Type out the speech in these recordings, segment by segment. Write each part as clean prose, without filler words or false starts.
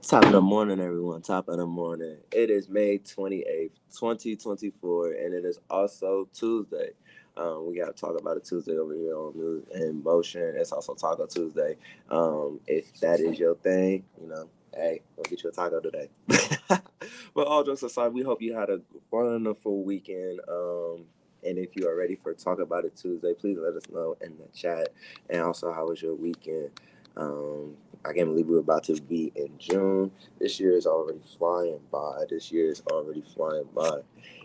Top of the morning, everyone. Top of the morning. It is May 28th, 2024, and it is also Tuesday. We got to talk about it Tuesday over here on News in Motion. It's also Taco Tuesday. If that is your thing, hey, go get you a taco today. But all jokes aside, we hope you had a wonderful weekend. And if you are ready for Talk About It Tuesday, please let us know in the chat. And also, how was your weekend? I can't believe we're about to be in June. This year is already flying by.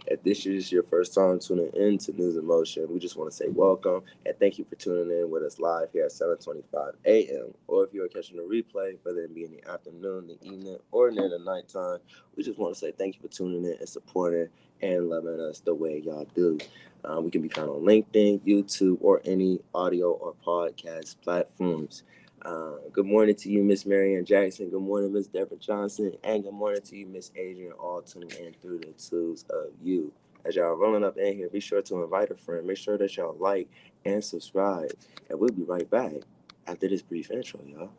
If this is your first time tuning in to News in Motion, we just want to say welcome and thank you for tuning in with us live here at 7:25 a.m. Or if you're catching a replay, whether it be in the afternoon, the evening, or near the nighttime, we just want to say thank you for tuning in and supporting and loving us the way y'all do. We can be found on LinkedIn, YouTube, or any audio or podcast platforms. Good morning to you, Miss Marianne Jackson. Good morning, Miss Deborah Johnson. And good morning to you, Miss Adrian, all tuning in through the tools of you. As y'all rolling up in here, be sure to invite a friend. Make sure that y'all like and subscribe. And we'll be right back after this brief intro, y'all.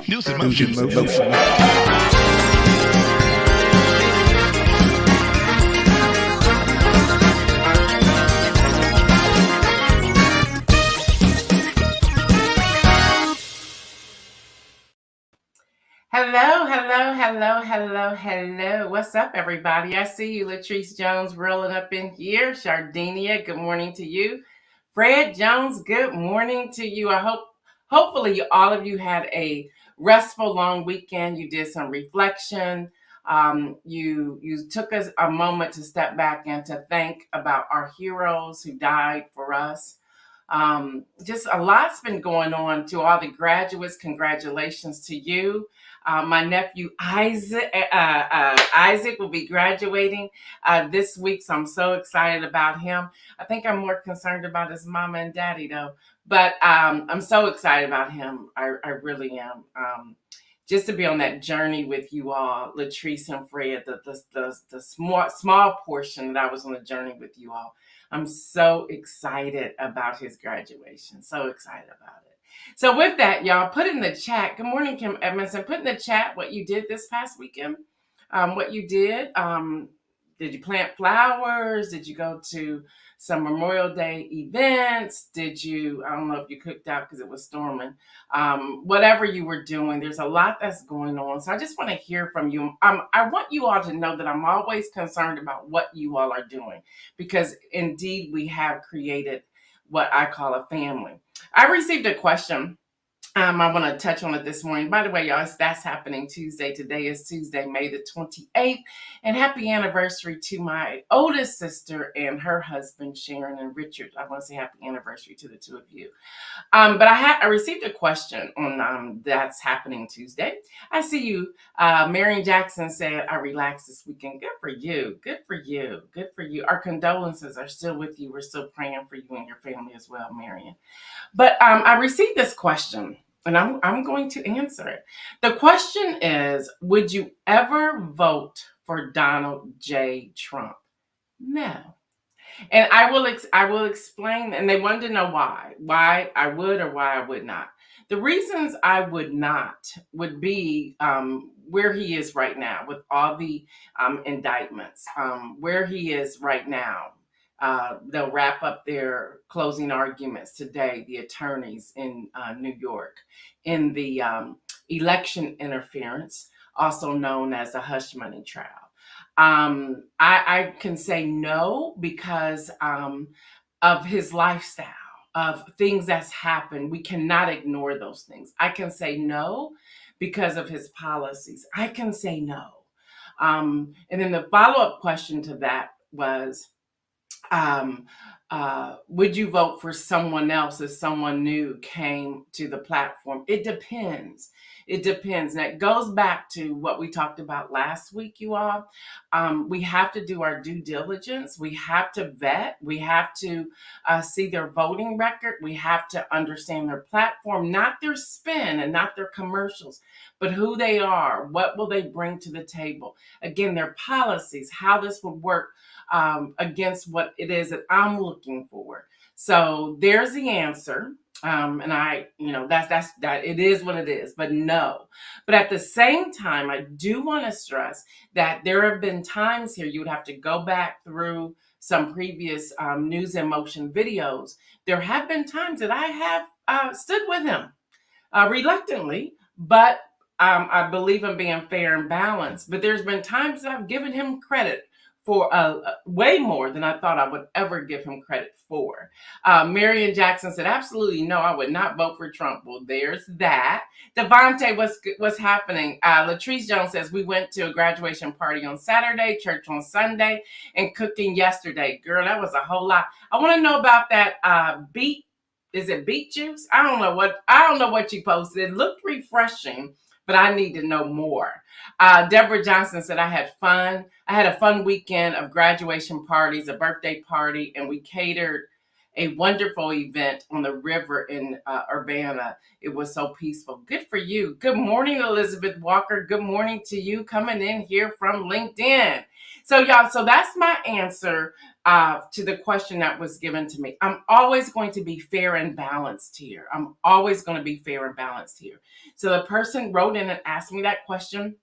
News in Motion. Hello. What's up, everybody? I see you, Latrice Jones, rolling up in here. Shardinia, good morning to you. Fred Jones, good morning to you. Hopefully all of you had a restful long weekend. You did some reflection. You took us a moment to step back and to think about our heroes who died for us. Just a lot's been going on. To all the graduates, congratulations to you. My nephew Isaac will be graduating this week, so I'm so excited about him. I think I'm more concerned about his mama and daddy though, but I'm so excited about him. I really am. Just to be on that journey with you all, Latrice and Fred, the small portion that I was on the journey with you all. I'm so excited about his graduation. So excited about it. So with that, y'all, put in the chat. Good morning, Kim Edmondson. Put in the chat what you did this past weekend. What you did. Did you plant flowers? Did you go to some Memorial Day events? I don't know if you cooked out because it was storming. Whatever you were doing, there's a lot that's going on. So I just want to hear from you. I want you all to know that I'm always concerned about what you all are doing, because indeed we have created what I call a family. I received a question. I want to touch on it this morning. By the way, y'all, that's happening Tuesday. Today is Tuesday, May the 28th. And happy anniversary to my oldest sister and her husband, Sharon and Richard. I want to say happy anniversary to the two of you. But I received a question on that's happening Tuesday. I see you. Marion Jackson said, I relaxed this weekend. Good for you. Good for you. Good for you. Our condolences are still with you. We're still praying for you and your family as well, Marion. But I received this question, and I'm going to answer it. The question is, would you ever vote for Donald J. Trump? No. And I will explain, and they wanted to know why I would or why I would not. The reasons I would not would be where he is right now with all the indictments, where he is right now. They'll wrap up their closing arguments today, the attorneys in New York, in the election interference, also known as the hush money trial. I can say no because of his lifestyle, of things that's happened. We cannot ignore those things. I can say no because of his policies. I can say no. And then the follow-up question to that was, would you vote for someone else if someone new came to the platform? It depends. It depends. And it goes back to what we talked about last week, you all. We have to do our due diligence. We have to vet. We have to see their voting record. We have to understand their platform, not their spin and not their commercials, but who they are. What will they bring to the table? Again, their policies, how this would work against what it is that I'm looking for. So there's the answer. And that it is what it is, but no. But at the same time, I do want to stress that there have been times here you would have to go back through some previous news in motion videos. There have been times that I have stood with him reluctantly, but I believe in being fair and balanced. But there's been times that I've given him credit for way more than I thought I would ever give him credit for. Marion Jackson said, absolutely no, I would not vote for Trump. Well, there's that. Devontae, what's happening? Latrice Jones says, we went to a graduation party on Saturday, church on Sunday, and cooking yesterday. Girl, that was a whole lot. I want to know about that beet. Is it beet juice? I don't know what you posted. It looked refreshing, but I need to know more. Deborah Johnson said, I had fun. I had a fun weekend of graduation parties, a birthday party, and we catered a wonderful event on the river in Urbana. It was so peaceful. Good for you. Good morning, Elizabeth Walker. Good morning to you coming in here from LinkedIn. So y'all, so that's my answer to the question that was given to me. I'm always going to be fair and balanced here. I'm always going to be fair and balanced here. So the person wrote in and asked me that question.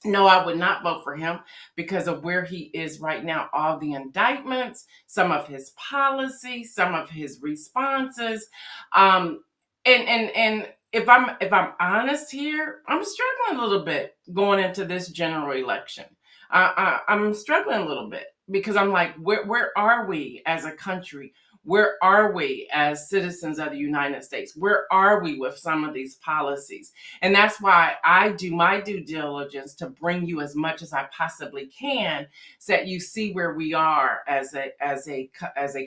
No, I would not vote for him because of where he is right now. All the indictments, some of his policies, some of his responses, and if I'm honest here, I'm struggling a little bit going into this general election. I'm struggling a little bit because I'm like, where are we as a country? Where are we as citizens of the United States? Where are we with some of these policies? And that's why I do my due diligence to bring you as much as I possibly can so that you see where we are as a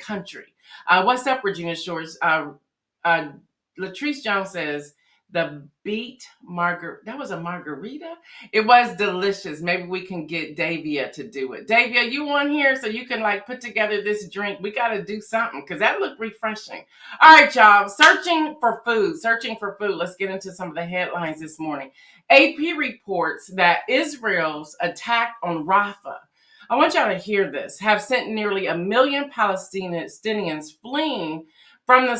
country. What's up, Regina Shores? Latrice Jones says, the beet that was a margarita. It was delicious. Maybe we can get Davia to do it. Davia, you on here so you can like put together this drink. We got to do something because that looked refreshing. All right, y'all. Searching for food. Let's get into some of the headlines this morning. AP reports that Israel's attack on Rafah, I want y'all to hear this, have sent nearly 1 million Palestinians fleeing from the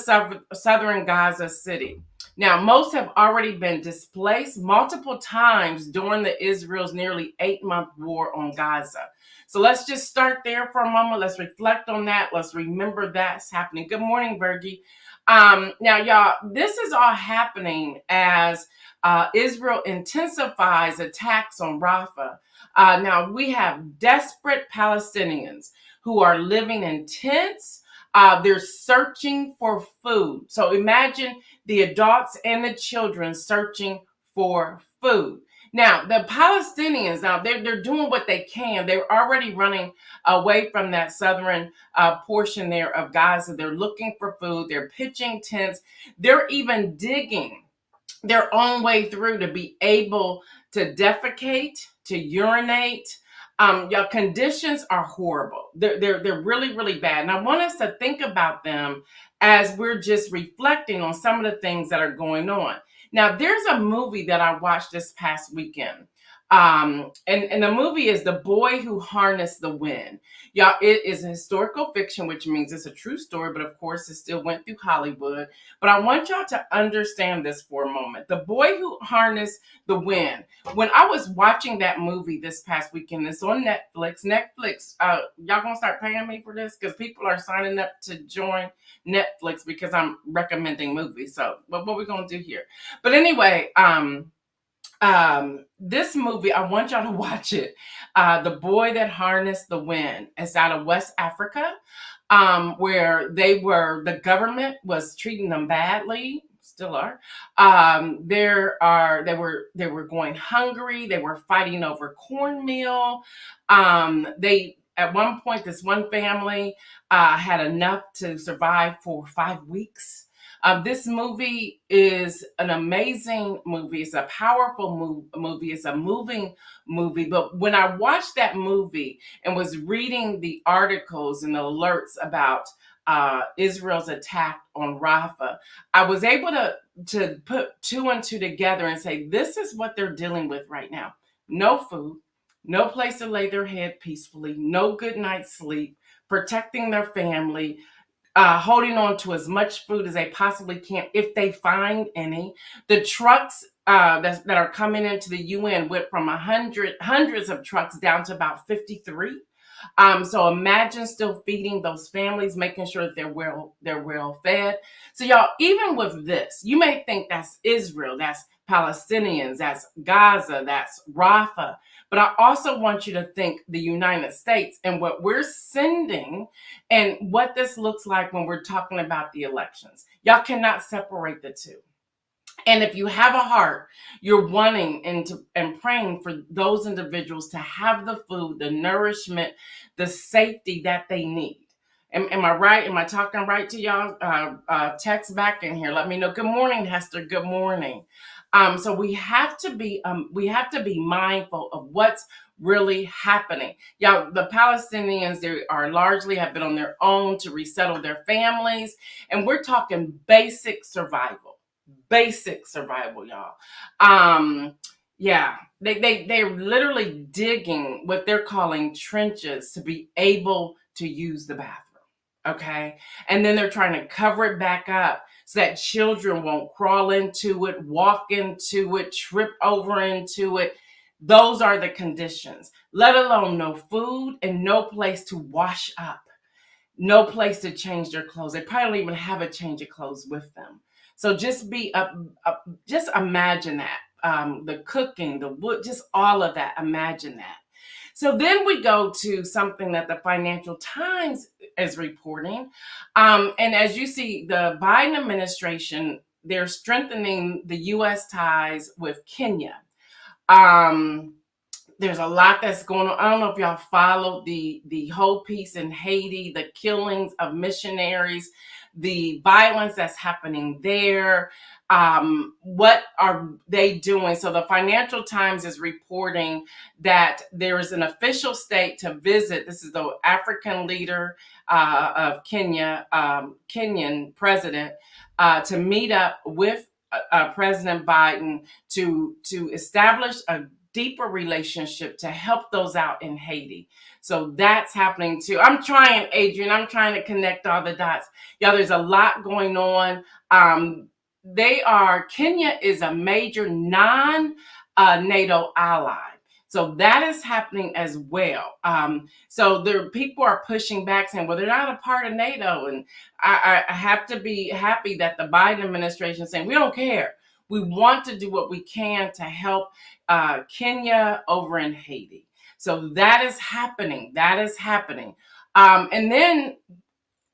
southern Gaza city. Now, most have already been displaced multiple times during Israel's nearly 8-month war on Gaza. So let's just start there for a moment. Let's reflect on that. Let's remember that's happening. Good morning, Bergie. Now, y'all, this is all happening as Israel intensifies attacks on Rafah. Now, we have desperate Palestinians who are living in tents. They're searching for food. So imagine the adults and the children searching for food. Now, the Palestinians, they're doing what they can. They're already running away from that southern portion there of Gaza. They're looking for food. They're pitching tents. They're even digging their own way through to be able to defecate, to urinate. Your conditions are horrible. They're really, really bad. And I want us to think about them as we're just reflecting on some of the things that are going on. Now, there's a movie that I watched this past weekend. And the movie is The Boy Who Harnessed the Wind. Y'all, it is a historical fiction, which means it's a true story, but of course it still went through Hollywood. But I want y'all to understand this for a moment. The Boy Who Harnessed the Wind. When I was watching that movie this past weekend, it's on Netflix. Y'all gonna start paying me for this? Because people are signing up to join Netflix because I'm recommending movies. So what we're gonna do here. But anyway, this movie, I want y'all to watch it. The Boy That Harnessed the Wind. It's out of West Africa, where the government was treating them badly, still are. They were going hungry. They were fighting over cornmeal. They at one point, this one family had enough to survive for 5 weeks. This movie is an amazing movie. It's a powerful movie. It's a moving movie. But when I watched that movie and was reading the articles and the alerts about Israel's attack on Rafah, I was able to put two and two together and say, this is what they're dealing with right now. No food, no place to lay their head peacefully, no good night's sleep, protecting their family, holding on to as much food as they possibly can if they find any. The trucks that are coming into the UN went from hundreds of trucks down to about 53. So imagine still feeding those families, making sure that they're well fed. So y'all, even with this, you may think that's Israel, that's Palestinians, that's Gaza, that's Rafah. But I also want you to think the United States and what we're sending and what this looks like when we're talking about the elections. Y'all cannot separate the two. And if you have a heart, you're wanting and praying for those individuals to have the food, the nourishment, the safety that they need. Am I right? Am I talking right to y'all? Text back in here. Let me know. Good morning, Hester. Good morning. So we have to be mindful of what's really happening. Y'all, the Palestinians, they are largely have been on their own to resettle their families, and we're talking basic survival. Basic survival, y'all. Yeah, they're literally digging what they're calling trenches to be able to use the bathroom. Okay, and then they're trying to cover it back up so that children won't crawl into it, walk into it, trip over into it. Those are the conditions, let alone no food and no place to wash up, no place to change their clothes. They probably don't even have a change of clothes with them. So just just imagine that. The cooking, the wood, just all of that. Imagine that. So then we go to something that the Financial Times is reporting. And as you see, the Biden administration, they're strengthening the U.S. ties with Kenya. There's a lot that's going on. I don't know if y'all followed the whole piece in Haiti, the killings of missionaries, the violence that's happening there. What are they doing? So the Financial Times is reporting that there is an official state to visit. This is the African leader of Kenya, Kenyan president, to meet up with President Biden to establish a deeper relationship to help those out in Haiti. So that's happening too. I'm trying, Adrian, I'm trying to connect all the dots. Yeah, there's a lot going on. Kenya is a major non-NATO ally. So that is happening as well. So people are pushing back saying, well, they're not a part of NATO. And I have to be happy that the Biden administration is saying, we don't care. We want to do what we can to help Kenya over in Haiti. So that is happening. That is happening. And then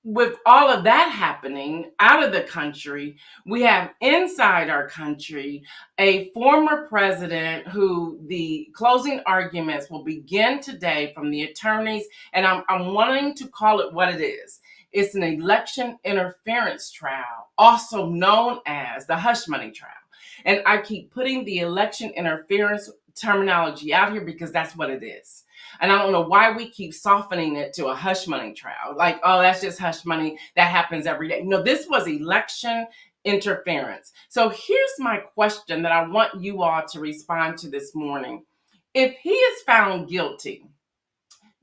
with all of that happening out of the country, we have inside our country a former president who the closing arguments will begin today from the attorneys. And I'm wanting to call it what it is. It's an election interference trial, also known as the hush money trial. And I keep putting the election interference terminology out here because that's what it is. And I don't know why we keep softening it to a hush money trial. Like, oh, that's just hush money. That happens every day. No, this was election interference. So here's my question that I want you all to respond to this morning. If he is found guilty,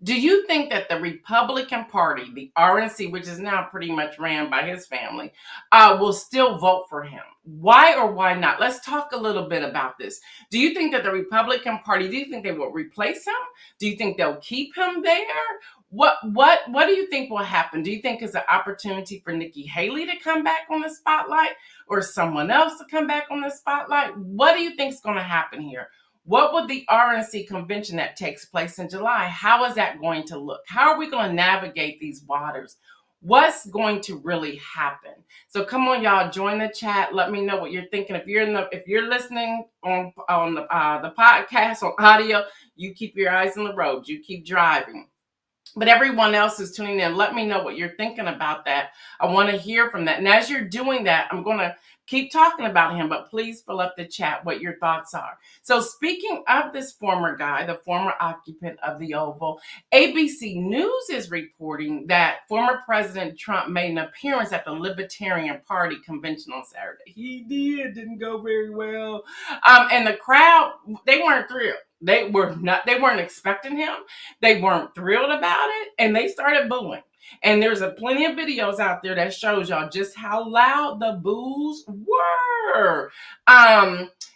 do you think that the Republican Party, the RNC, which is now pretty much ran by his family, will still vote for him? Why or why not? Let's talk a little bit about this. Do you think that the Republican Party, do you think they will replace him? Do you think they'll keep him there? What do you think will happen? Do you think it's an opportunity for Nikki Haley to come back on the spotlight or someone else to come back on the spotlight? What do you think is going to happen here? What would the RNC convention that takes place in July, how is that going to look? How are we going to navigate these waters? What's going to really happen? So come on, y'all, join the chat. Let me know what you're thinking. If you're listening on the podcast on audio, you keep your eyes on the road. You keep driving. But everyone else is tuning in. Let me know what you're thinking about that. I want to hear from that. And as you're doing that, I'm going to keep talking about him, but please fill up the chat what your thoughts are. So speaking of this former guy, the former occupant of the Oval, ABC News is reporting that former President Trump made an appearance at the Libertarian Party convention on Saturday. He didn't go very well. And the crowd, they weren't thrilled. They weren't expecting him. They weren't thrilled about it, and they started booing. And there's plenty of videos out there that shows y'all just how loud the boos were.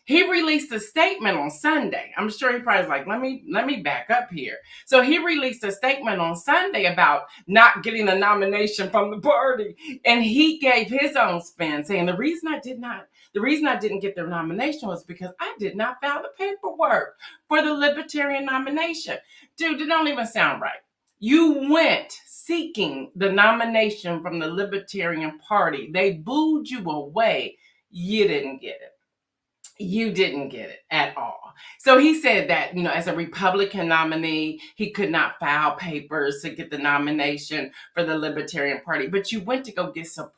He released a statement on Sunday. I'm sure he probably was like, let me back up here. So he released a statement on Sunday about not getting a nomination from the party. And he gave his own spin, saying the reason I didn't get the nomination was because I did not file the paperwork for the Libertarian nomination. Dude, it don't even sound right. You went seeking the nomination from the Libertarian Party. They booed you away. You didn't get it. You didn't get it at all. So he said that, as a Republican nominee, he could not file papers to get the nomination for the Libertarian Party, but you went to go get support.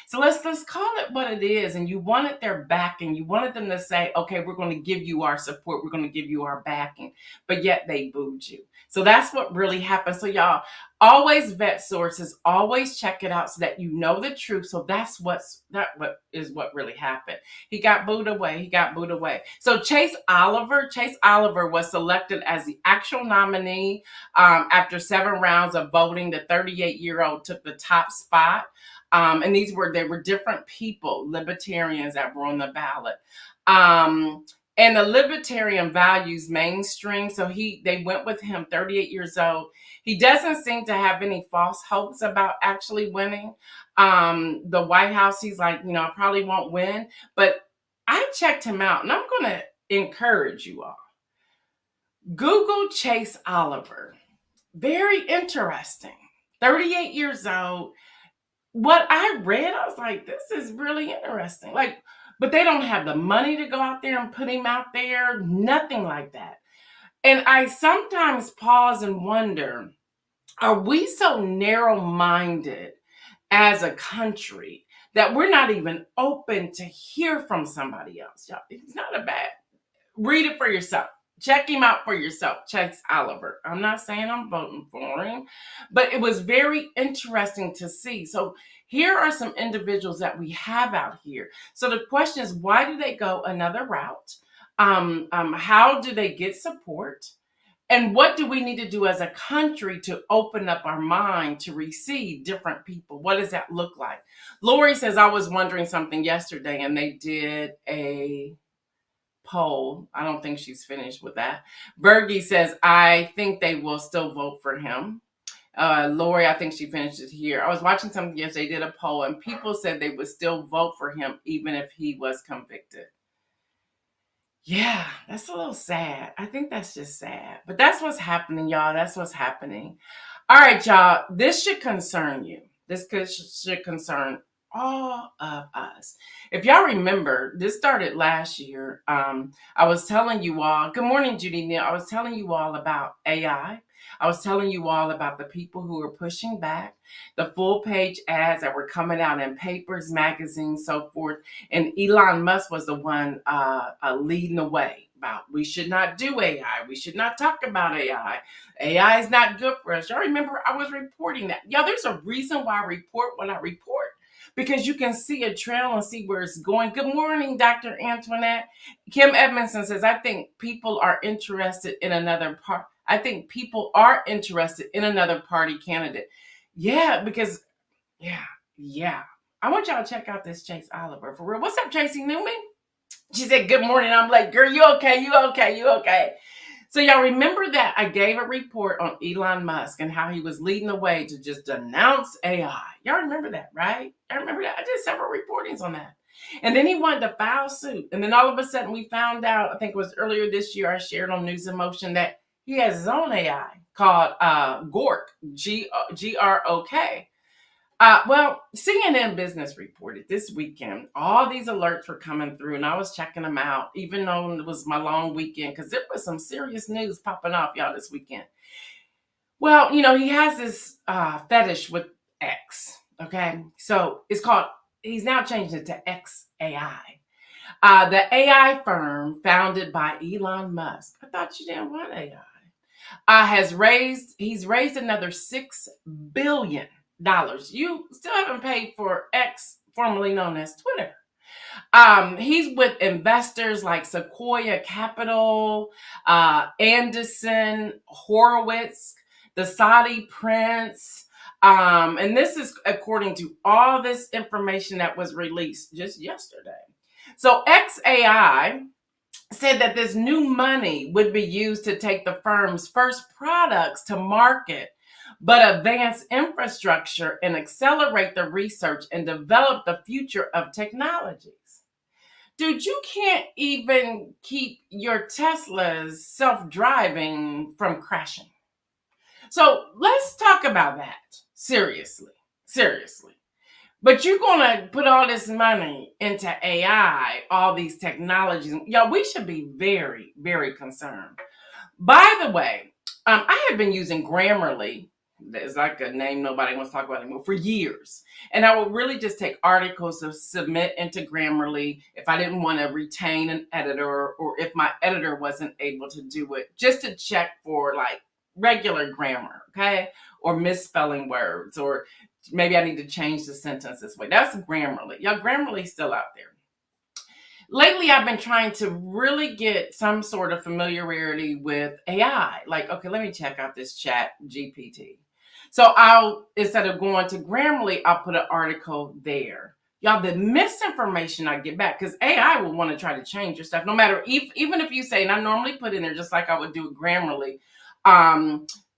So let's call it what it is. And you wanted their backing. You wanted them to say, okay, we're going to give you our support. We're going to give you our backing. But yet they booed you. So that's what really happened. So y'all, always vet sources, always check it out so that you know the truth. So what really happened. He got booed away. So Chase Oliver was selected as the actual nominee after 7 rounds of voting. The 38-year-old took the top spot. And they were different people, libertarians that were on the ballot. And the libertarian values mainstream. So they went with him, 38 years old. He doesn't seem to have any false hopes about actually winning. The White House, he's like, I probably won't win. But I checked him out, and I'm going to encourage you all. Google Chase Oliver. Very interesting. 38 years old. What I read, I was like, this is really interesting. But they don't have the money to go out there and put him out there. Nothing like that. And I sometimes pause and wonder, are we so narrow-minded as a country that we're not even open to hear from somebody else? Y'all, it's not a bad. Read it for yourself. Check him out for yourself, Chase Oliver. I'm not saying I'm voting for him, but it was very interesting to see. So here are some individuals that we have out here. So the question is, why do they go another route? How do they get support? And what do we need to do as a country to open up our mind to receive different people? What does that look like? Lori says, I was wondering something yesterday, and they did a poll. I don't think she's finished with that. Bergie says, I think they will still vote for him. Lori, I think she finished it here. I was watching something yesterday. They did a poll, and people said they would still vote for him even if he was convicted. Yeah, that's a little sad. I think that's just sad. But that's what's happening, y'all. That's what's happening. All right, y'all. This should concern you. This should concern all of us. If y'all remember, this started last year. I was telling you all, good morning, Judy Neal. I was telling you all about AI. I was telling you all about the people who were pushing back, the full page ads that were coming out in papers, magazines, so forth. And Elon Musk was the one leading the way about we should not do AI. We should not talk about AI. AI is not good for us. Y'all remember I was reporting that. Y'all, there's a reason why I report what I report. Because you can see a trail and see where it's going. Good morning, Dr. Antoinette. Kim Edmondson says, I think people are interested in another part. I think people are interested in another party candidate. Yeah, because, yeah. I want y'all to check out this Chase Oliver for real. What's up, Tracy Newman? She said, good morning. I'm like, girl, you okay? You okay? So y'all remember that I gave a report on Elon Musk and how he was leading the way to just denounce AI. Y'all remember that, right? Y'all remember that? I did several reportings on that. And then he wanted to file suit. And then all of a sudden we found out, I think it was earlier this year, I shared on News in Motion that he has his own AI called Grok, Grok. Well, CNN Business reported this weekend, all these alerts were coming through, and I was checking them out, even though it was my long weekend, because there was some serious news popping off, y'all, this weekend. Well, he has this fetish with X. Okay, so he's now changed it to XAI. The AI firm founded by Elon Musk. I thought you didn't want AI. He's raised another $6 billion. You still haven't paid for X, formerly known as Twitter. He's with investors like Sequoia Capital, Anderson Horowitz, the Saudi Prince. And this is according to all this information that was released just yesterday. So XAI said that this new money would be used to take the firm's first products to market, but advance infrastructure and accelerate the research and develop the future of technologies. Dude, you can't even keep your Teslas self-driving from crashing. So let's talk about that seriously. Seriously. But you're going to put all this money into AI, all these technologies. Y'all, we should be very, very concerned. By the way, I have been using Grammarly. It's like a name nobody wants to talk about anymore for years. And I would really just take articles to submit into Grammarly if I didn't want to retain an editor, or if my editor wasn't able to do it, just to check for like regular grammar, okay? Or misspelling words, or maybe I need to change the sentence this way. That's Grammarly. Y'all, Grammarly's still out there. Lately, I've been trying to really get some sort of familiarity with AI. Like, okay, let me check out this chat GPT. So instead of going to Grammarly, I'll put an article there. Y'all, the misinformation I get back, because AI will want to try to change your stuff, no matter, even if you say, and I normally put in there just like I would do with Grammarly,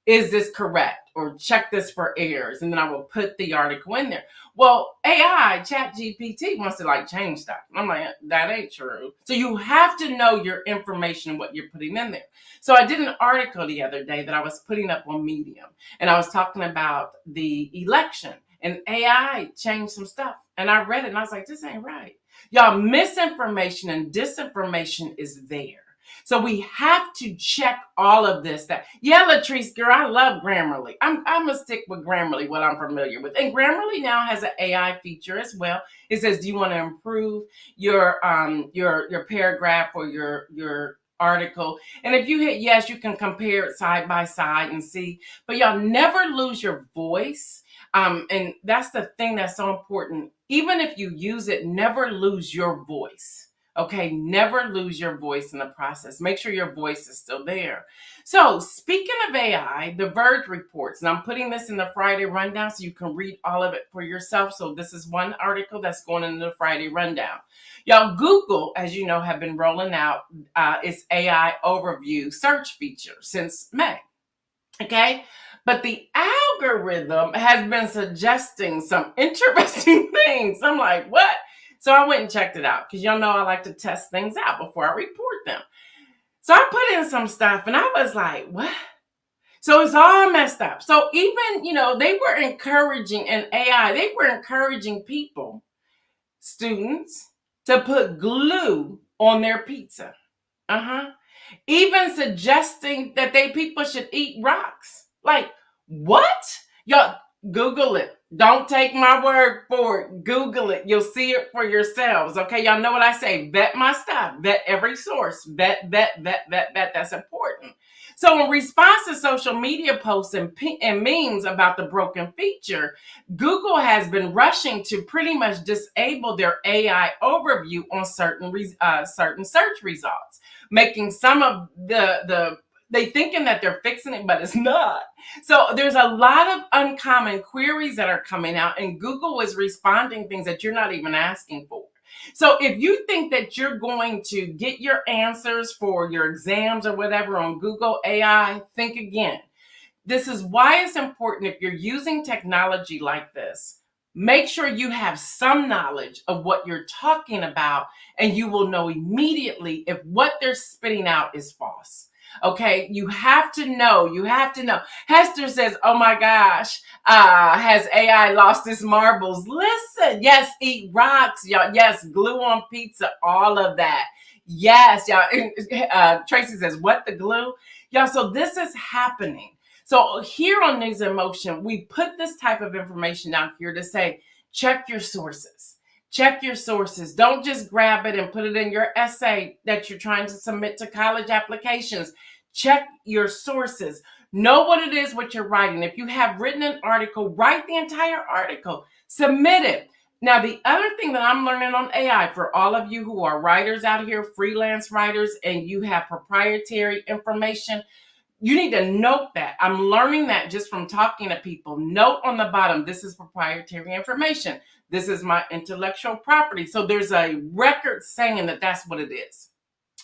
is this correct? Or check this for errors. And then I will put the article in there. Well, AI, chat GPT, wants to like change stuff. I'm like, that ain't true. So you have to know your information and what you're putting in there. So I did an article the other day that I was putting up on Medium. And I was talking about the election. And AI changed some stuff. And I read it and I was like, this ain't right. Y'all, misinformation and disinformation is there. So we have to check all of this. Latrice, girl, I love Grammarly. I'm gonna stick with Grammarly, what I'm familiar with. And Grammarly now has an AI feature as well. It says, do you want to improve your paragraph or your article? And if you hit yes, you can compare it side by side and see. But y'all, never lose your voice. And that's the thing that's so important. Even if you use it, never lose your voice. Okay, never lose your voice in the process. Make sure your voice is still there. So speaking of AI, The Verge reports, and I'm putting this in the Friday Rundown so you can read all of it for yourself. So this is one article that's going into the Friday Rundown. Y'all, Google, as you know, have been rolling out its AI overview search feature since May. Okay, but the algorithm has been suggesting some interesting things. I'm like, what? So I went and checked it out because y'all know I like to test things out before I report them. So I put in some stuff and I was like, what? So it's all messed up. So even, they were encouraging in AI, they were encouraging people, students, to put glue on their pizza. Even suggesting that people should eat rocks. Like, what? Y'all, Google it. Don't take my word for it. Google it. You'll see it for yourselves. Okay, y'all know what I say. Vet my stuff. Vet every source. Vet. That's important. So in response to social media posts and memes about the broken feature, Google has been rushing to pretty much disable their AI overview on certain search results, making some of they thinking that they're fixing it, but it's not. So there's a lot of uncommon queries that are coming out, and Google is responding things that you're not even asking for. So if you think that you're going to get your answers for your exams or whatever on Google AI, think again. This is why it's important, if you're using technology like this, make sure you have some knowledge of what you're talking about, and you will know immediately if what they're spitting out is false. Okay, you have to know. Hester says, oh my gosh, has AI lost its marbles? Listen, yes, eat rocks, y'all. Yes, glue on pizza, all of that. Yes, y'all. Tracy says, what, the glue? Y'all, so this is happening. So here on News in Motion, we put this type of information out here to say, check your sources. Check your sources. Don't just grab it and put it in your essay that you're trying to submit to college applications. Check your sources. Know what it is, what you're writing. If you have written an article, write the entire article. Submit it. Now, the other thing that I'm learning on AI, for all of you who are writers out here, freelance writers, and you have proprietary information, you need to note that. I'm learning that just from talking to people. Note on the bottom, this is proprietary information. This is my intellectual property. So there's a record saying that that's what it is.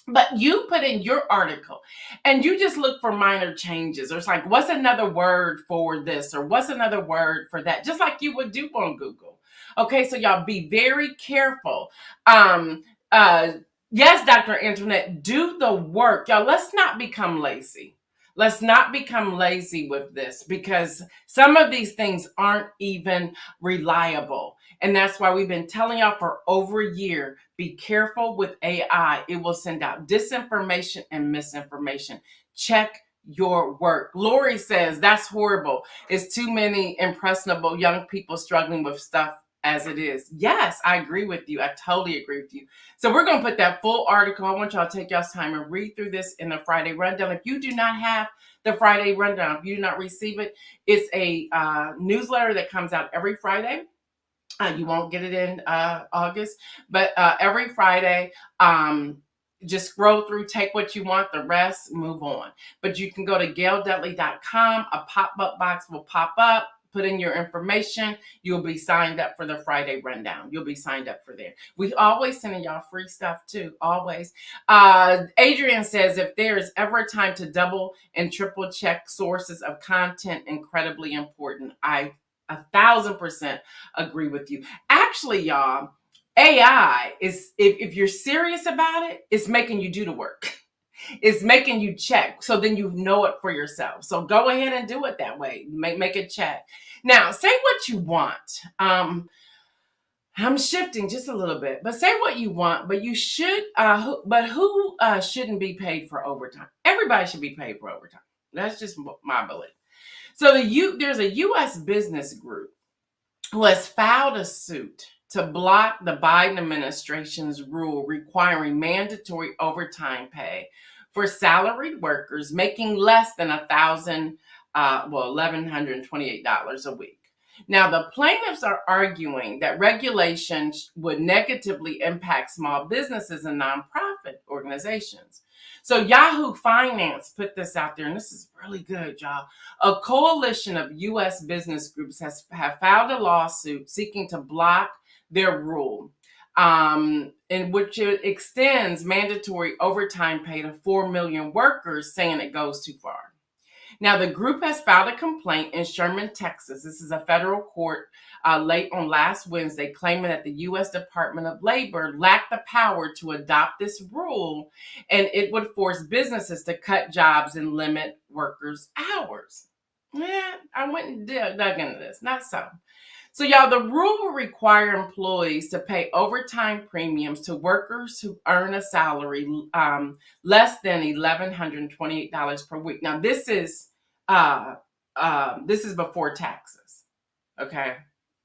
But you put in your article and you just look for minor changes. Or it's like, what's another word for this? Or what's another word for that? Just like you would do on Google. Okay, so y'all be very careful. Yes, Dr. Internet, do the work. Y'all, let's not become lazy. Let's not become lazy with this, because some of these things aren't even reliable. And that's why we've been telling y'all for over a year, be careful with AI. It will send out disinformation and misinformation. Check your work. Lori says, that's horrible. It's too many impressionable young people struggling with stuff as it is. Yes, I agree with you. I totally agree with you. So we're going to put that full article. I want y'all to take y'all's time and read through this in the Friday Rundown. If you do not have the Friday Rundown, if you do not receive it, it's a newsletter that comes out every Friday. You won't get it in August, but every Friday, just scroll through, take what you want, the rest, move on. But you can go to gaildudley.com. A pop-up box will pop up. Put in your information. You'll be signed up for the Friday Rundown. You'll be signed up for there. We always sending y'all free stuff too, always. Adrian says, if there is ever a time to double and triple check sources of content, incredibly important. I 1,000% agree with you. Actually, y'all, AI is, if you're serious about it, it's making you do the work. It's making you check. So then you know it for yourself. So go ahead and do it that way. Make it check. Now, say what you want. I'm shifting just a little bit, but say what you want, but you should, who shouldn't be paid for overtime? Everybody should be paid for overtime. That's just my belief. So there's a U.S. business group who has filed a suit to block the Biden administration's rule requiring mandatory overtime pay for salaried workers making less than $1,128 a week. Now, the plaintiffs are arguing that regulations would negatively impact small businesses and nonprofit organizations. So Yahoo Finance put this out there, and this is really good, y'all. A coalition of U.S. business groups have filed a lawsuit seeking to block their rule, in which it extends mandatory overtime pay to 4 million workers, saying it goes too far. Now, the group has filed a complaint in Sherman, Texas. This is a federal court late on last Wednesday, claiming that the U.S. Department of Labor lacked the power to adopt this rule, and it would force businesses to cut jobs and limit workers' hours. Yeah, I went and dug into this. Not so. So, y'all, the rule will require employees to pay overtime premiums to workers who earn a salary less than $1,128 per week. Now, this is before taxes. Okay,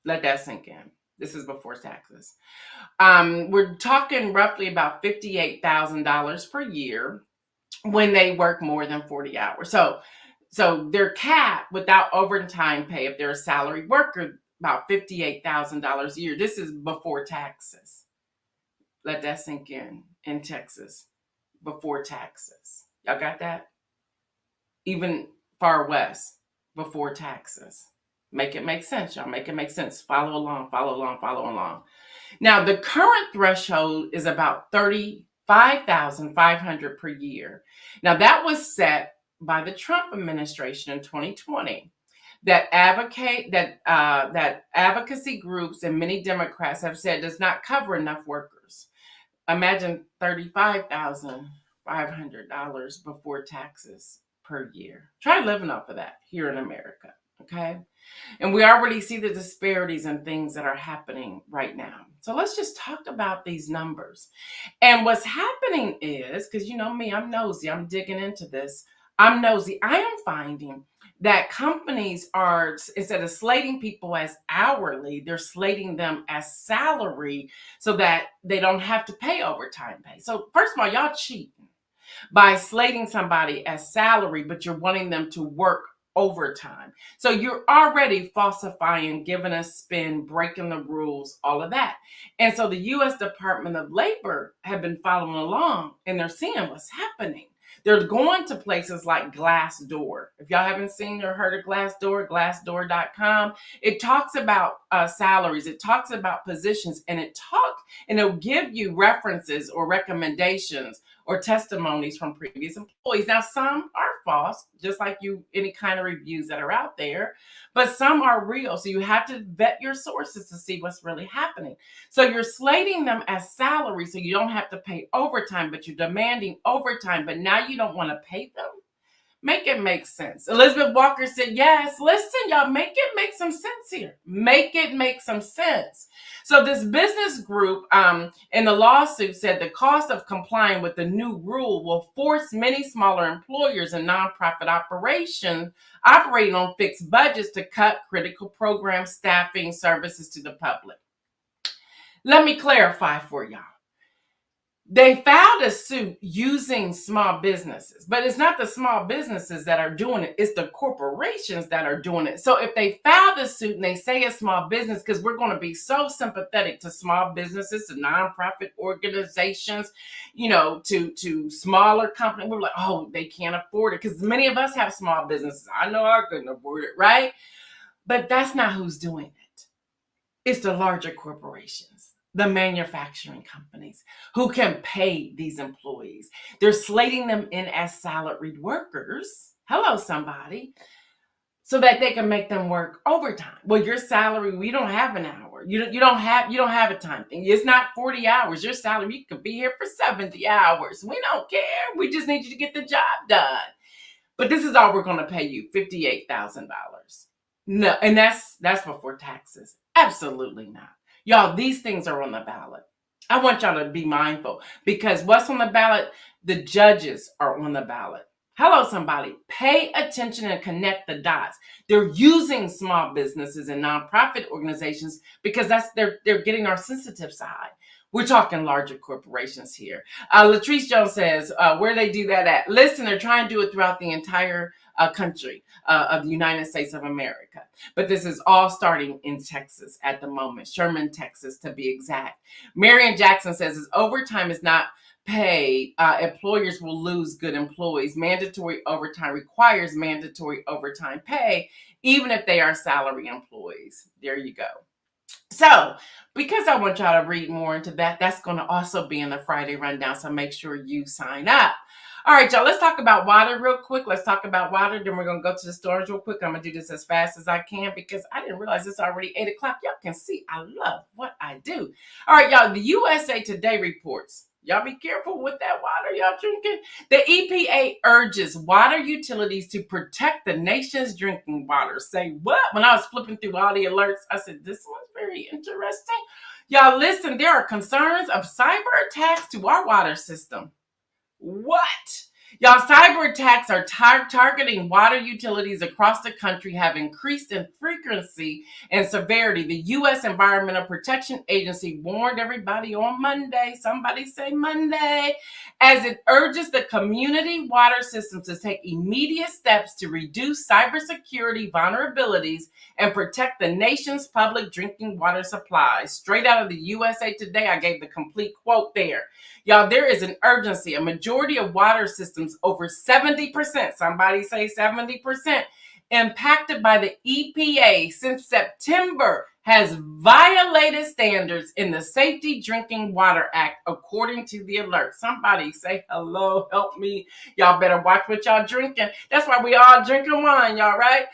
let that sink in. This is before taxes. We're talking roughly about $58,000 per year when they work more than 40 hours. So they're capped without overtime pay if they're a salaried worker, about $58,000 a year. This is before taxes. Let that sink in Texas, before taxes. Y'all got that? Even far west, before taxes. Make it make sense, y'all. Make it make sense. Follow along. Now, the current threshold is about $35,500 per year. Now, that was set by the Trump administration in 2020. That advocacy groups and many Democrats have said does not cover enough workers. Imagine $35,500 before taxes per year. Try living off of that here in America, okay? And we already see the disparities and things that are happening right now. So let's just talk about these numbers. And what's happening is, because you know me, I'm nosy, I'm digging into this. I'm nosy. I am finding that companies are, instead of slating people as hourly, they're slating them as salary so that they don't have to pay overtime pay. So first of all, y'all cheating by slating somebody as salary, but you're wanting them to work overtime. So you're already falsifying, giving a spin, breaking the rules, all of that. And so the U.S. Department of Labor have been following along, and they're seeing what's happening. They're going to places like Glassdoor. If y'all haven't seen or heard of Glassdoor, glassdoor.com, it talks about salaries, it talks about positions, and it'll give you references or recommendations or testimonies from previous employees. Now, some are false, just like any kind of reviews that are out there, but some are real. So you have to vet your sources to see what's really happening. So you're slating them as salary so you don't have to pay overtime, but you're demanding overtime, but now you don't want to pay them. Make it make sense. Elizabeth Walker said, yes, listen, y'all, make it make some sense here. Make it make some sense. So this business group in the lawsuit said the cost of complying with the new rule will force many smaller employers and nonprofit operations operating on fixed budgets to cut critical program staffing services to the public. Let me clarify for y'all. They filed a suit using small businesses, but it's not the small businesses that are doing it. It's the corporations that are doing it. So if they file the suit and they say it's small business, because we're going to be so sympathetic to small businesses, to nonprofit organizations, to smaller companies, we're like, oh, they can't afford it. Because many of us have small businesses. I know I couldn't afford it, right? But that's not who's doing it. It's the larger corporations, the manufacturing companies who can pay these employees. They're slating them in as salaried workers. Hello, somebody. So that they can make them work overtime. Well, your salary, we don't have an hour. You don't have a time thing. It's not 40 hours. Your salary, you could be here for 70 hours. We don't care. We just need you to get the job done. But this is all we're going to pay you, $58,000. No, and that's before taxes. Absolutely not. Y'all, these things are on the ballot. I want y'all to be mindful because what's on the ballot? The judges are on the ballot. Hello, somebody. Pay attention and connect the dots. They're using small businesses and nonprofit organizations because they're getting our sensitive side. We're talking larger corporations here. Latrice Jones says, where they do that at? Listen, they're trying to do it throughout the entire country of the United States of America. But this is all starting in Texas at the moment, Sherman, Texas, to be exact. Marion Jackson says, as overtime is not paid, employers will lose good employees. Mandatory overtime requires mandatory overtime pay, even if they are salary employees. There you go. So, because I want y'all to read more into that, that's going to also be in the Friday rundown. So make sure you sign up. All right, y'all, let's talk about water real quick. Let's talk about water. Then we're going to go to the storage real quick. I'm going to do this as fast as I can because I didn't realize it's already 8 o'clock. Y'all can see I love what I do. All right, y'all, the USA Today reports. Y'all be careful with that water y'all drinking. The EPA urges water utilities to protect the nation's drinking water. Say what? When I was flipping through all the alerts, I said, this one's very interesting. Y'all listen, there are concerns of cyber attacks to our water system. What? Y'all, cyber attacks are targeting water utilities across the country have increased in frequency and severity. The U.S. Environmental Protection Agency warned everybody on Monday, somebody say Monday, as it urges the community water systems to take immediate steps to reduce cybersecurity vulnerabilities and protect the nation's public drinking water supplies. Straight out of the USA Today, I gave the complete quote there. Y'all, there is an urgency. A majority of water systems, over 70%, somebody say 70%, impacted by the EPA since September, has violated standards in the Safety Drinking Water Act, according to the alert. Somebody say, hello, help me. Y'all better watch what y'all drinking. That's why we all drinking wine, y'all, right?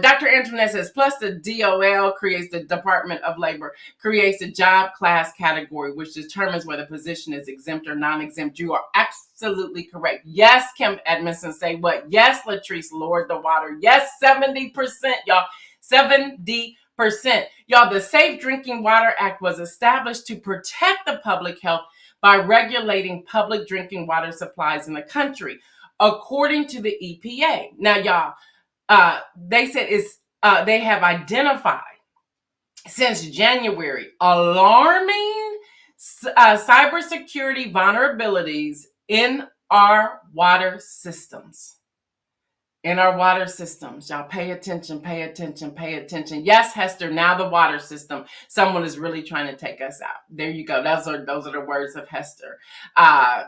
Dr. Antoinette says, plus the DOL creates, the Department of Labor, creates a job class category, which determines whether a position is exempt or non-exempt. You are absolutely correct. Yes, Kim Edmondson say what? Yes, Latrice, Lord the water. Yes, 70%, y'all. 70%. Y'all, the Safe Drinking Water Act was established to protect the public health by regulating public drinking water supplies in the country, according to the EPA. Now, y'all, they said they have identified since January alarming cybersecurity vulnerabilities in our water systems. Y'all pay attention, pay attention, pay attention. Yes, Hester, now the water system. Someone is really trying to take us out. There you go. Those are the words of Hester.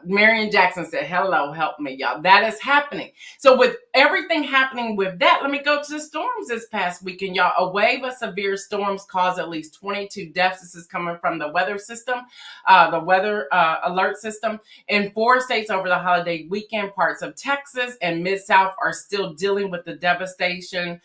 Marion Jackson said, hello, help me, y'all. That is happening. So with everything happening with that, let me go to the storms this past weekend, y'all. A wave of severe storms caused at least 22 deaths. This is coming from the weather system, the weather alert system. In 4 states over the holiday weekend, parts of Texas and Mid-South are still dealing with the devastating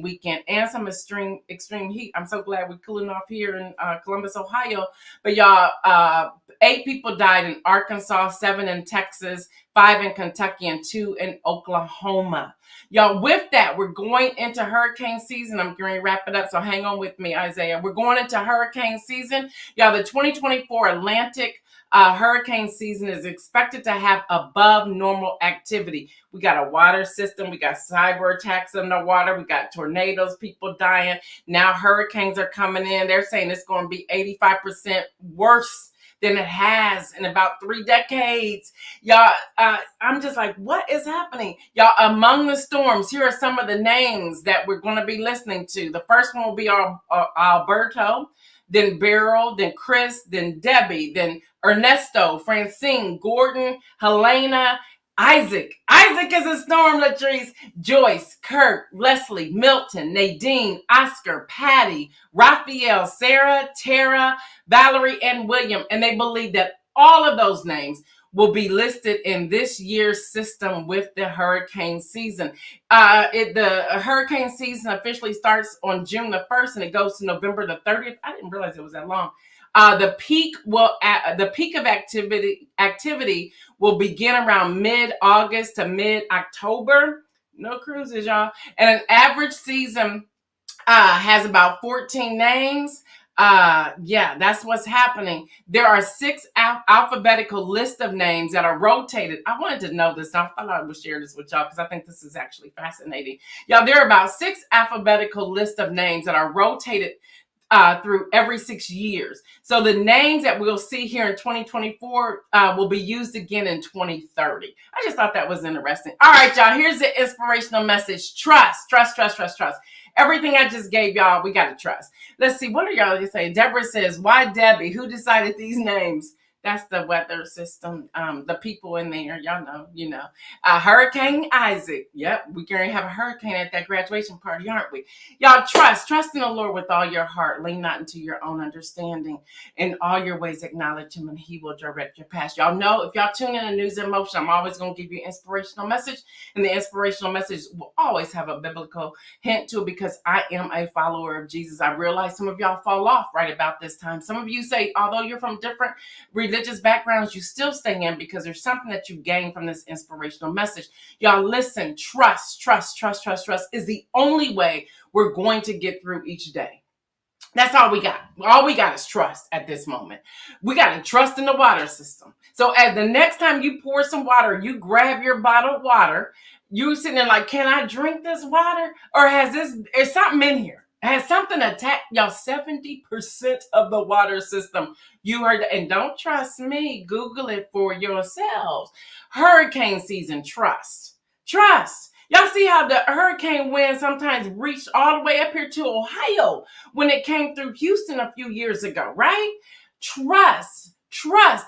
weekend and some extreme heat. I'm so glad we're cooling off here in Columbus, Ohio. But y'all, 8 people died in Arkansas, 7 in Texas, 5 in Kentucky, and 2 in Oklahoma. Y'all, with that, we're going into hurricane season. I'm going to wrap it up, so hang on with me, Isaiah. We're going into hurricane season. Y'all, the 2024 Atlantic hurricane season is expected to have above normal activity. We got a water system. We got cyber attacks in the water. We got tornadoes, people dying. Now hurricanes are coming in. They're saying it's going to be 85% worse than it has in about 3 decades. Y'all, I'm just like, what is happening? Y'all, among the storms, here are some of the names that we're going to be listening to. The first one will be Alberto, then Beryl, then Chris, then Debbie, then Ernesto, Francine, Gordon, Helena, Isaac. Isaac is a storm, Latrice. Joyce, Kirk, Leslie, Milton, Nadine, Oscar, Patty, Raphael, Sarah, Tara, Valerie, and William. And they believe that all of those names will be listed in this year's system with the hurricane season. The hurricane season officially starts on June the 1st and it goes to November the 30th. I didn't realize it was that long. The peak of activity will begin around mid-August to mid-October. No cruises, y'all. And an average season has about 14 names. Yeah, that's what's happening. There are 6 alphabetical list of names that are rotated. I wanted to know this. I thought I would share this with y'all because I think this is actually fascinating. Y'all, there are about 6 alphabetical list of names that are rotated through every 6 years. So the names that we'll see here in 2024 will be used again in 2030. I just thought that was interesting. All right, y'all, here's the inspirational message. Trust, trust, trust, trust, trust. Everything I just gave y'all, we got to trust. Let's see, what are y'all saying? Deborah says, why Debbie? Who decided these names? That's the weather system. The people in there, y'all know, Hurricane Isaac. Yep, we're going to have a hurricane at that graduation party, aren't we? Y'all trust in the Lord with all your heart. Lean not into your own understanding. In all your ways, acknowledge him and he will direct your path. Y'all know, if y'all tune in to News in Motion, I'm always going to give you an inspirational message. And the inspirational message will always have a biblical hint to it because I am a follower of Jesus. I realize some of y'all fall off right about this time. Some of you say, although you're from different religious backgrounds, you still stay in because there's something that you gain from this inspirational message. Y'all listen, trust is the only way we're going to get through each day. That's all we got. All we got is trust at this moment. We got to trust in the water system. So at the next time you pour some water, you grab your bottled water, you sitting there like, can I drink this water? Or is something in here? Has something attacked y'all? 70% of the water system. You heard that. And don't trust me. Google it for yourselves. Hurricane season, trust. Y'all see how the hurricane wind sometimes reached all the way up here to Ohio when it came through Houston a few years ago, right? Trust.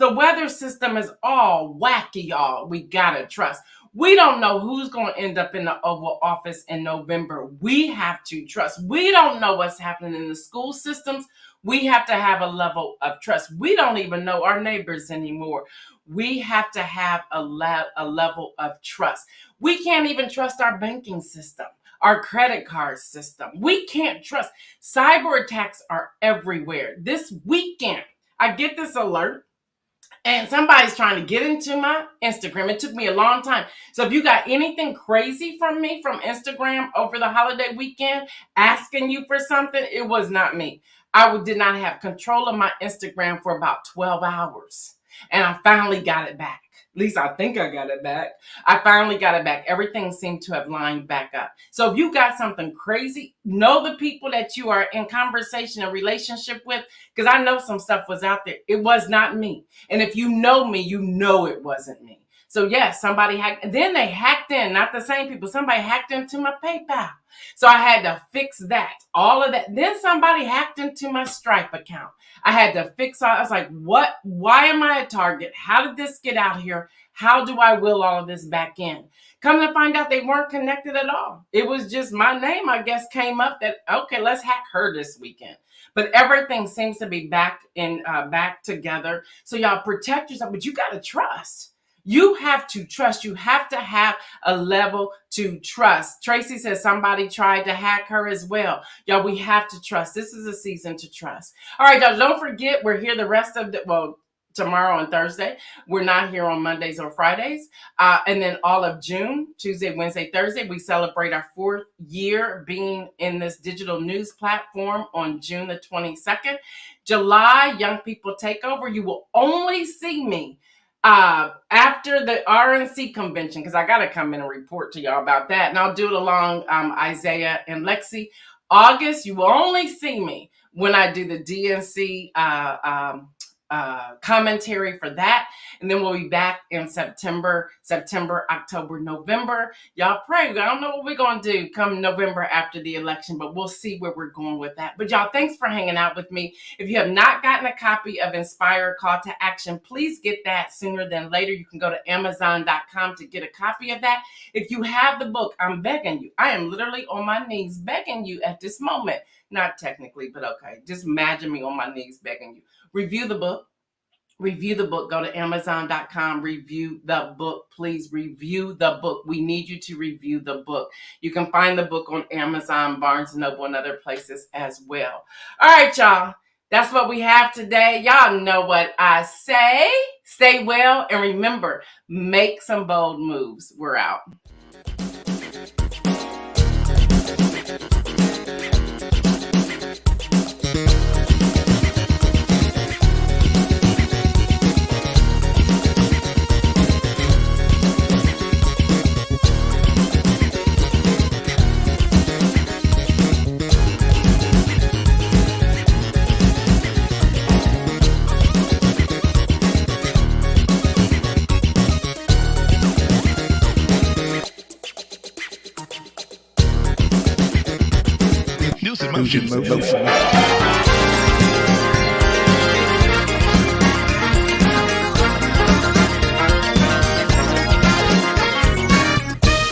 The weather system is all wacky, y'all. We gotta trust. We don't know who's going to end up in the Oval Office in November. We have to trust. We don't know what's happening in the school systems. We have to have a level of trust. We don't even know our neighbors anymore. We have to have a level of trust. We can't even trust our banking system, our credit card system. We can't trust. Cyber attacks are everywhere. This weekend, I get this alert. And somebody's trying to get into my Instagram. It took me a long time. So if you got anything crazy from me from Instagram over the holiday weekend, asking you for something, it was not me. I did not have control of my Instagram for about 12 hours. And I finally got it back. At least I think I got it back. I finally got it back. Everything seemed to have lined back up. So if you got something crazy, know the people that you are in conversation and relationship with, because I know some stuff was out there. It was not me. And if you know me, you know it wasn't me. So yes, somebody hacked, and then they hacked in, not the same people. Somebody hacked into my PayPal. So I had to fix that, all of that. Then somebody hacked into my Stripe account. I had to fix all. I was like, what? Why am I a target? How did this get out here? How do I will all of this back in? Come to find out they weren't connected at all. It was just my name, I guess, came up that, okay, let's hack her this weekend. But everything seems to be back together. So y'all protect yourself, but you got to trust. You have to trust. You have to have a level to trust. Tracy says somebody tried to hack her as well. Y'all, we have to trust. This is a season to trust. All right, y'all, don't forget, we're here the rest of tomorrow and Thursday. We're not here on Mondays or Fridays. And then all of June, Tuesday, Wednesday, Thursday, we celebrate our 4th year being in this digital news platform on June the 22nd. July, Young People Takeover. You will only see me after the RNC convention, because I got to come in and report to y'all about that. And I'll do it along Isaiah and Lexi. August, you will only see me when I do the DNC commentary for that. And then we'll be back in September, October, November. Y'all pray. I don't know what we're going to do come November after the election, but we'll see where we're going with that. But y'all, thanks for hanging out with me. If you have not gotten a copy of Inspire Call to Action, please get that sooner than later. You can go to Amazon.com to get a copy of that. If you have the book, I'm begging you. I am literally on my knees begging you at this moment. Not technically, but okay. Just imagine me on my knees begging you. Review the book. Review the book. Go to Amazon.com. Review the book. Please review the book. We need you to review the book. You can find the book on Amazon, Barnes & Noble, and other places as well. All right, y'all. That's what we have today. Y'all know what I say. Stay well. And remember, make some bold moves. We're out. Motion.